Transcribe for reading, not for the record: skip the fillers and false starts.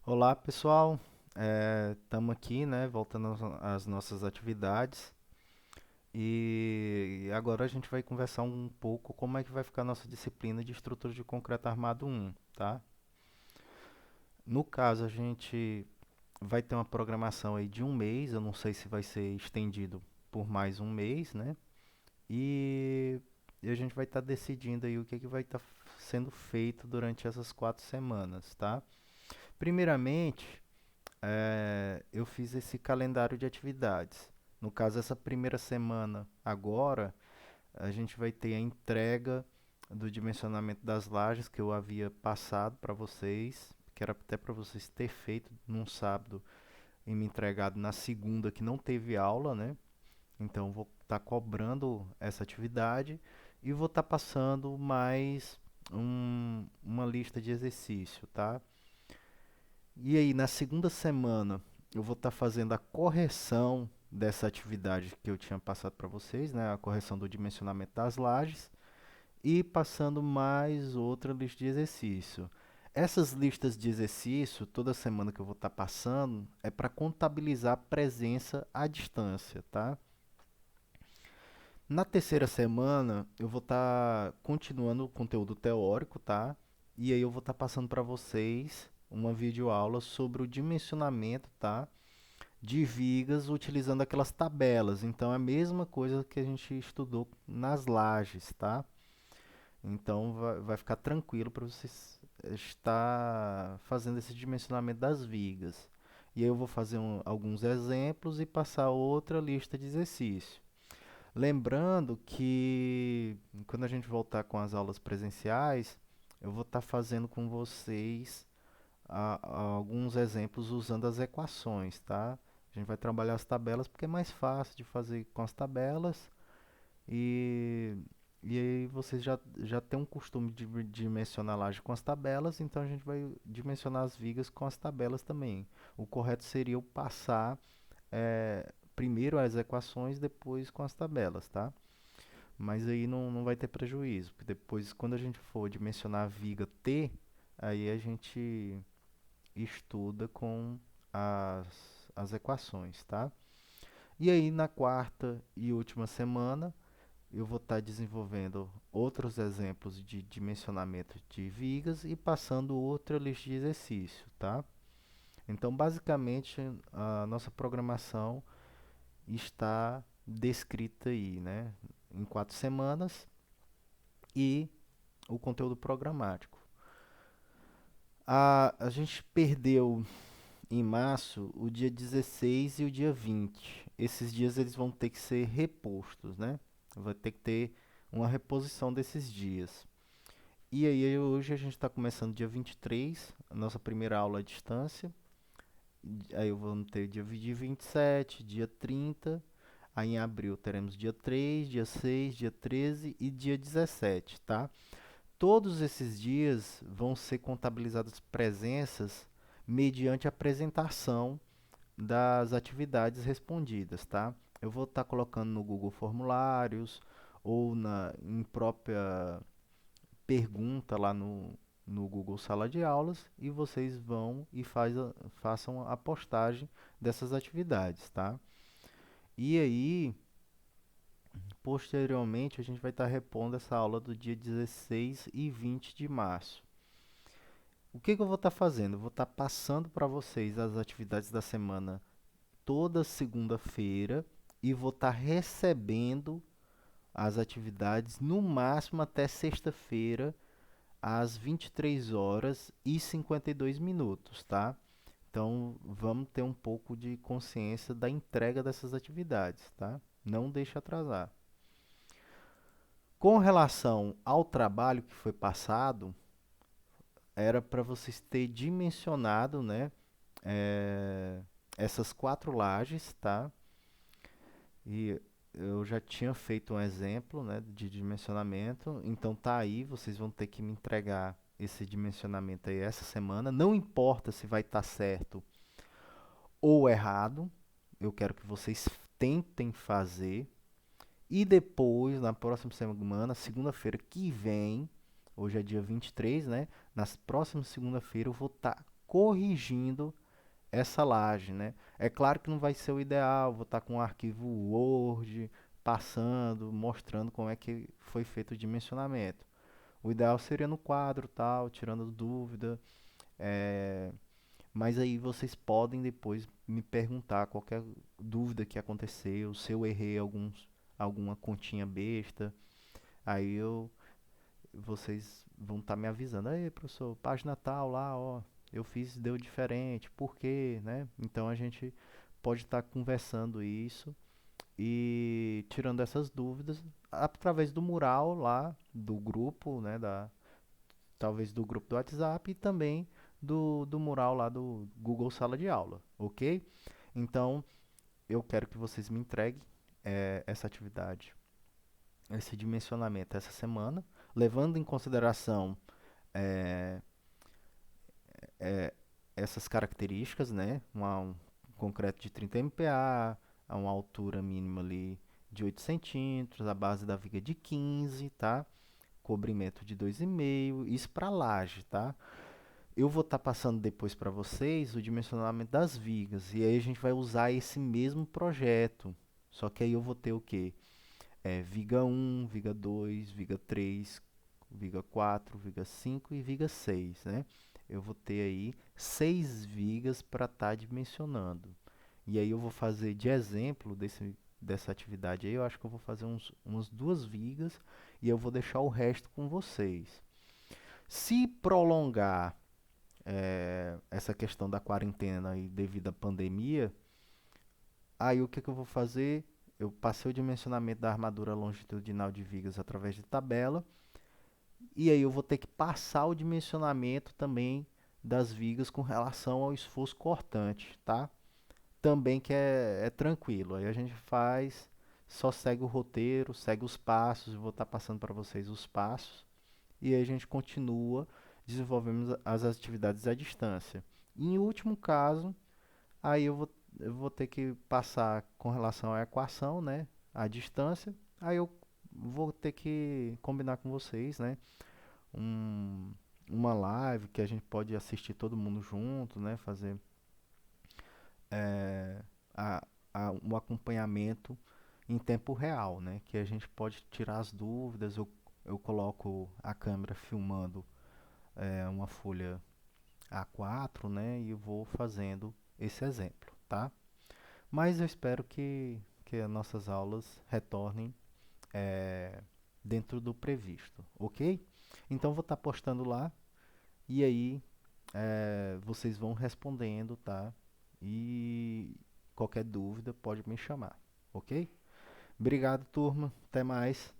Olá, pessoal. Estamos aqui, né, voltando às nossas atividades. E agora a gente vai conversar um pouco como é que vai ficar a nossa disciplina de estrutura de concreto armado 1, tá? No caso, a gente vai ter uma programação aí de um mês, eu não sei se vai ser estendido por mais um mês, né? E, e a gente vai estar decidindo aí o que vai estar sendo feito durante essas 4 semanas, tá? Primeiramente, eu fiz esse calendário de atividades. No caso, essa primeira semana agora, a gente vai ter a entrega do dimensionamento das lajes que eu havia passado para vocês, que era até para vocês ter feito num sábado e me entregado na segunda que não teve aula, né? Então vou estar cobrando essa atividade e vou estar passando mais uma lista de exercício, tá? E aí, na segunda semana, eu vou estar fazendo a correção dessa atividade que eu tinha passado para vocês, né? A correção do dimensionamento das lajes e passando mais outra lista de exercício. Essas listas de exercício, toda semana que eu vou estar passando, é para contabilizar a presença à distância, tá? Na terceira semana, eu vou estar continuando o conteúdo teórico, tá? E aí eu vou estar passando para vocês uma videoaula sobre o dimensionamento, tá? De vigas utilizando aquelas tabelas. Então é a mesma coisa que a gente estudou nas lajes, tá? Então vai ficar tranquilo para vocês estar fazendo esse dimensionamento das vigas. E aí eu vou fazer alguns exemplos e passar outra lista de exercícios. Lembrando que quando a gente voltar com as aulas presenciais, eu vou estar fazendo com vocês alguns exemplos usando as equações, tá? A gente vai trabalhar as tabelas porque é mais fácil de fazer com as tabelas e, e aí vocês já têm um costume de dimensionar a laje com as tabelas, então a gente vai dimensionar as vigas com as tabelas também. O correto seria eu passar primeiro as equações, depois com as tabelas, tá? Mas aí não vai ter prejuízo, porque depois, quando a gente for dimensionar a viga T, aí a gente estuda com as equações, tá? E aí, na quarta e última semana, eu vou estar desenvolvendo outros exemplos de dimensionamento de vigas e passando outra lista de exercício, tá? Então, basicamente, a nossa programação está descrita aí, né? Em 4 semanas e o conteúdo programático. A gente perdeu em março o dia 16 e o dia 20. Esses dias eles vão ter que ser repostos, né? Vai ter que ter uma reposição desses dias. E aí hoje a gente está começando dia 23, a nossa primeira aula à distância. Aí vamos ter dia 27, dia 30. Aí em abril teremos dia 3, dia 6, dia 13 e dia 17, tá? Todos esses dias vão ser contabilizadas presenças mediante a apresentação das atividades respondidas, tá? Eu vou estar colocando no Google Formulários ou em própria pergunta lá no Google Sala de Aulas e vocês vão e façam a postagem dessas atividades, tá? E aí, posteriormente, a gente vai estar repondo essa aula do dia 16 e 20 de março. O que eu vou estar fazendo? Eu vou estar passando para vocês as atividades da semana toda segunda-feira e vou estar recebendo as atividades no máximo até sexta-feira, às 23 horas e 52 minutos, tá? Então vamos ter um pouco de consciência da entrega dessas atividades, tá? Não deixe atrasar. Com relação ao trabalho que foi passado, era para vocês terem dimensionado, né, é, essas 4 lajes, tá? E eu já tinha feito um exemplo, né, de dimensionamento, então tá aí, vocês vão ter que me entregar esse dimensionamento aí essa semana. Não importa se vai estar certo ou errado, eu quero que vocês tentem fazer. E depois, na próxima semana, segunda-feira que vem, hoje é dia 23, né? Na próxima segunda-feira eu vou estar corrigindo essa laje, né? É claro que não vai ser o ideal, vou estar com um arquivo Word, passando, mostrando como é que foi feito o dimensionamento. O ideal seria no quadro, tal, tirando dúvida, é, mas aí vocês podem depois me perguntar qualquer dúvida que aconteceu, se eu errei alguma continha besta, aí vocês vão estar me avisando, aí professor, página tal lá, ó, eu fiz, deu diferente, por quê, né? Então a gente pode estar conversando isso e tirando essas dúvidas através do mural lá do grupo, né, talvez do grupo do WhatsApp e também do mural lá do Google Sala de Aula, ok? Então, eu quero que vocês me entreguem essa atividade, esse dimensionamento essa semana, levando em consideração é, é, essas características, né? Um concreto de 30 MPa, a uma altura mínima ali de 8 centímetros, a base da viga de 15, tá? Cobrimento de 2,5, isso para laje, tá? Eu vou estar passando depois para vocês o dimensionamento das vigas. E aí a gente vai usar esse mesmo projeto. Só que aí eu vou ter o quê? Viga 1, viga 2, viga 3, viga 4, viga 5 e viga 6, né? Eu vou ter aí 6 vigas para estar dimensionando. E aí eu vou fazer de exemplo dessa atividade aí, eu acho que eu vou fazer umas duas vigas e eu vou deixar o resto com vocês. Se prolongar essa questão da quarentena e devido à pandemia, aí o que, que eu vou fazer? Eu passei o dimensionamento da armadura longitudinal de vigas através de tabela, e aí eu vou ter que passar o dimensionamento também das vigas com relação ao esforço cortante, tá? Também que é tranquilo, aí a gente faz, só segue o roteiro, segue os passos, eu vou estar passando para vocês os passos, e aí a gente continua desenvolvendo as atividades à distância. E em último caso, aí eu vou ter que passar com relação à equação, né, à distância, aí eu vou ter que combinar com vocês, né, um, uma live que a gente pode assistir todo mundo junto, né, fazer é, a, um acompanhamento em tempo real, né, que a gente pode tirar as dúvidas, eu coloco a câmera filmando uma folha A4, né, e eu vou fazendo esse exemplo, tá? Mas eu espero que as nossas aulas retornem é, dentro do previsto, ok? Então vou estar postando lá e aí vocês vão respondendo, tá? E qualquer dúvida pode me chamar, ok? Obrigado, turma. Até mais.